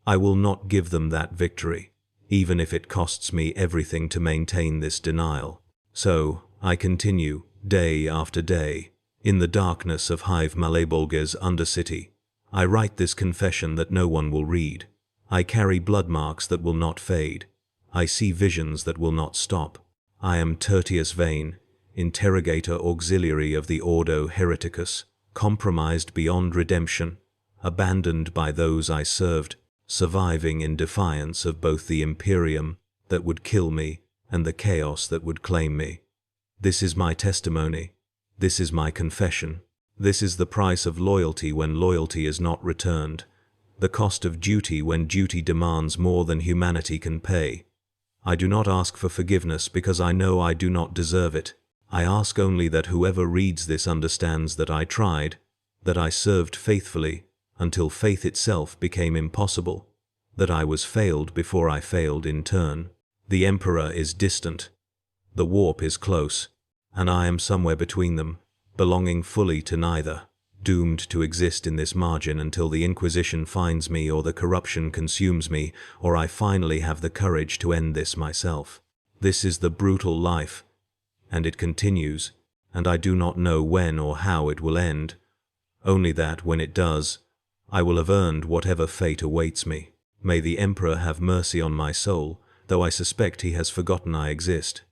I will not give them that victory, even if it costs me everything to maintain this denial. So, I continue, day after day, in the darkness of Hive Malabolge's Undercity. I write this confession that no one will read. I carry blood marks that will not fade. I see visions that will not stop. I am Tertius Vane, interrogator auxiliary of the Ordo Hereticus, compromised beyond redemption, abandoned by those I served, surviving in defiance of both the Imperium that would kill me and the chaos that would claim me. This is my testimony. This is my confession. This is the price of loyalty when loyalty is not returned, the cost of duty when duty demands more than humanity can pay. I do not ask for forgiveness because I know I do not deserve it. I ask only that whoever reads this understands that I tried, that I served faithfully until faith itself became impossible, that I was failed before I failed in turn. The Emperor is distant. The warp is close, and I am somewhere between them, belonging fully to neither, doomed to exist in this margin until the Inquisition finds me or the corruption consumes me, or I finally have the courage to end this myself. This is the brutal life, and it continues, and I do not know when or how it will end, only that when it does, I will have earned whatever fate awaits me. May the Emperor have mercy on my soul, though I suspect he has forgotten I exist.